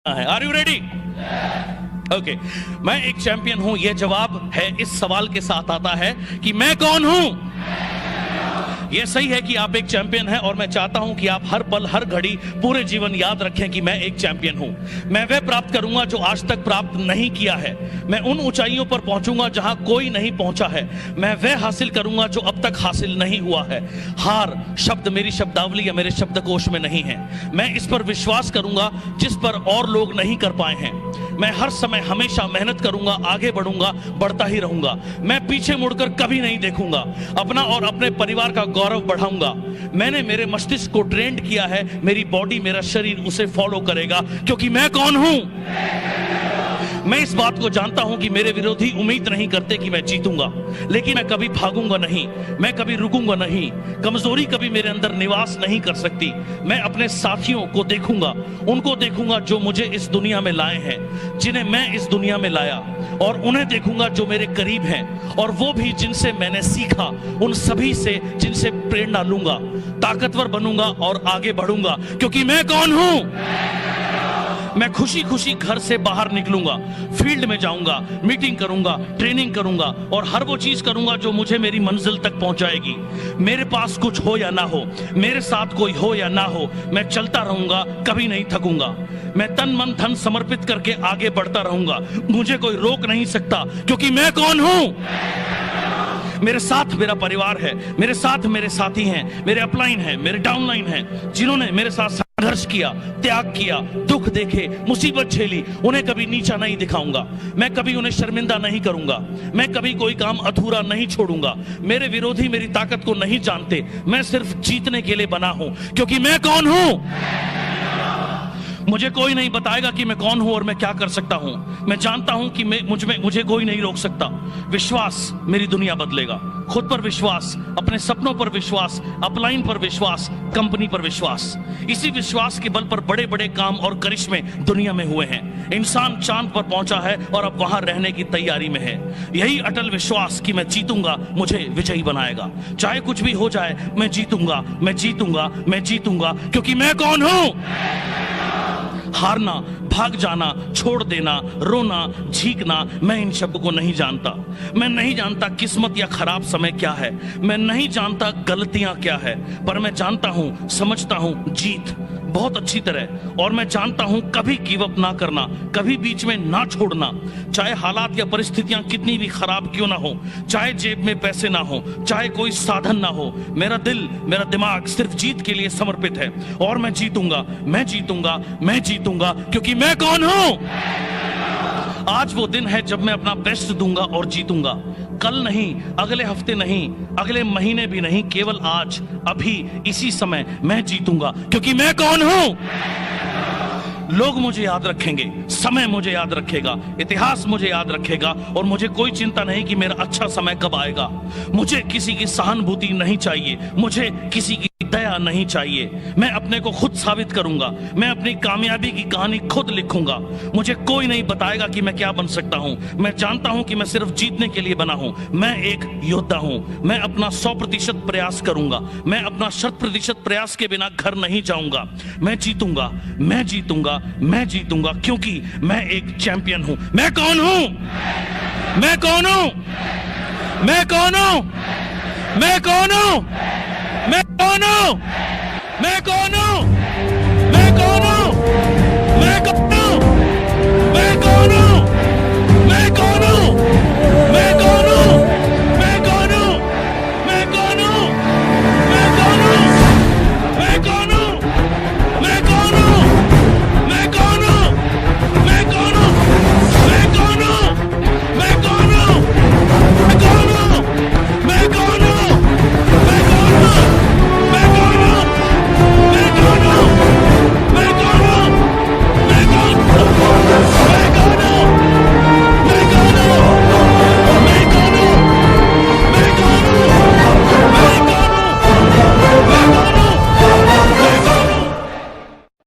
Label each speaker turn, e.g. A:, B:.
A: है। Are you ready? Okay, मैं एक चैंपियन हूं, यह जवाब है इस सवाल के साथ आता है कि मैं कौन हूं। यह सही है कि आप एक चैंपियन हैं और मैं चाहता हूं कि आप हर पल हर घड़ी पूरे जीवन याद रखें कि मैं एक चैंपियन हूं। मैं वह प्राप्त करूंगा जो आज तक प्राप्त नहीं किया है। मैं उन ऊंचाइयों पर पहुंचूंगा जहां कोई नहीं पहुंचा है। मैं वह हासिल करूंगा जो अब तक हासिल नहीं हुआ है। हार शब्द मेरी शब्दावली या मेरे शब्दकोश में नहीं है। मैं इस पर विश्वास करूंगा जिस पर और लोग नहीं कर पाए हैं। मैं हर समय हमेशा मेहनत करूंगा, आगे बढ़ूंगा, बढ़ता ही रहूंगा। मैं पीछे मुड़कर कभी नहीं देखूंगा। अपना और अपने परिवार का गौरव बढ़ाऊंगा। मैंने मेरे मस्तिष्क को ट्रेंड किया है, मेरी बॉडी, मेरा शरीर उसे फॉलो करेगा, क्योंकि मैं कौन हूं। मैं इस बात को जानता हूं कि मेरे विरोधी उम्मीद नहीं करते कि मैं जीतूंगा, लेकिन मैं कभी भागूंगा नहीं, मैं कभी रुकूंगा नहीं। कमजोरी कभी मेरे अंदर निवास नहीं कर सकती। मैं अपने साथियों को देखूंगा, उनको देखूंगा जो मुझे इस दुनिया में लाए हैं, जिन्हें मैं इस दुनिया में लाया, और उन्हें देखूंगा जो मेरे करीब हैं, और वो भी जिनसे मैंने सीखा, उन सभी से जिनसे प्रेरणा लूंगा। ताकतवर बनूंगा और आगे बढ़ूंगा, क्योंकि मैं कौन हूं। मैं खुशी खुशी घर से बाहर निकलूंगा, फील्ड में जाऊंगा, मीटिंग करूंगा, ट्रेनिंग करूंगा, और हर वो चीज करूंगा जो मुझे मेरी मंजिल तक पहुंचाएगी। मेरे पास कुछ हो या ना हो, मेरे साथ कोई हो या ना हो, मैं चलता रहूंगा, कभी नहीं थकूंगा। मैं तन मन धन समर्पित करके आगे बढ़ता रहूंगा। मुझे कोई रोक नहीं सकता, क्योंकि मैं कौन हूं। मेरे साथ मेरा परिवार है, मेरे साथ मेरे साथी हैं, मेरे अपलाइन हैं, मेरे डाउनलाइन हैं, जिन्होंने मेरे साथ संघर्ष किया, त्याग किया, दुख देखे, मुसीबत झेली। उन्हें कभी नीचा नहीं दिखाऊंगा, मैं कभी उन्हें शर्मिंदा नहीं करूंगा, मैं कभी कोई काम अधूरा नहीं छोड़ूंगा। मेरे विरोधी मेरी ताकत को नहीं जानते, मैं सिर्फ जीतने के लिए बना हूं, क्योंकि मैं कौन हूं। मुझे कोई नहीं बताएगा कि मैं कौन हूं और मैं क्या कर सकता हूं। मैं जानता हूं कि मुझे कोई नहीं रोक सकता। विश्वास मेरी दुनिया बदलेगा। खुद पर विश्वास, अपने सपनों पर विश्वास, अपलाइन पर विश्वास, कंपनी पर विश्वास। इसी विश्वास के बल पर बड़े बड़े काम और करिश्मे दुनिया में हुए हैं। इंसान चांद पर पहुंचा है और अब वहां रहने की तैयारी में है। यही अटल विश्वास कि मैं जीतूंगा मुझे विजयी बनाएगा। चाहे कुछ भी हो जाए, मैं जीतूंगा, मैं जीतूंगा, मैं जीतूंगा, क्योंकि मैं कौन हूं। हारना, भाग जाना, छोड़ देना, रोना, झीकना, मैं इन शब्दों को नहीं जानता। मैं नहीं जानता किस्मत या खराब समय क्या है। मैं नहीं जानता गलतियां क्या है, पर मैं जानता हूं, समझता हूं जीत बहुत अच्छी तरह। और मैं जानता हूं कभी गिव अप ना करना, कभी बीच में ना छोड़ना। चाहे हालात या परिस्थितियां कितनी भी खराब क्यों ना हो, चाहे जेब में पैसे ना हो, चाहे कोई साधन ना हो, मेरा दिल, मेरा दिमाग सिर्फ जीत के लिए समर्पित है। और मैं जीतूंगा, मैं जीतूंगा, मैं जीतूंगा, क्योंकि मैं कौन हूं। आज वो दिन है जब मैं अपना बेस्ट दूंगा और जीतूंगा। कल नहीं, अगले हफ्ते नहीं, अगले महीने भी नहीं, केवल आज, अभी, इसी समय मैं जीतूंगा, क्योंकि मैं कौन हूं। लोग मुझे याद रखेंगे, समय मुझे याद रखेगा, इतिहास मुझे याद रखेगा, और मुझे कोई चिंता नहीं कि मेरा अच्छा समय कब आएगा। मुझे किसी की सहानुभूति नहीं चाहिए, मुझे किसी की दया नहीं चाहिए। मैं अपने को खुद साबित करूंगा, मैं अपनी कामयाबी की कहानी खुद लिखूंगा। मुझे कोई नहीं बताएगा कि मैं क्या बन सकता हूं। मैं जानता हूं कि मैं सिर्फ जीतने के लिए बना हूं। मैं एक योद्धा हूं। मैं अपना 100% प्रयास करूंगा। मैं अपना 100% प्रयास के बिना घर नहीं जाऊंगा। मैं जीतूंगा, मैं जीतूंगा, मैं जीतूंगा, क्योंकि मैं एक चैंपियन हूं। मैं कौन हूं। मैं कौन हूं। मैं कौन हूं। मैं कौन हूं। मैं कौन हूं। मैं कौन हूं।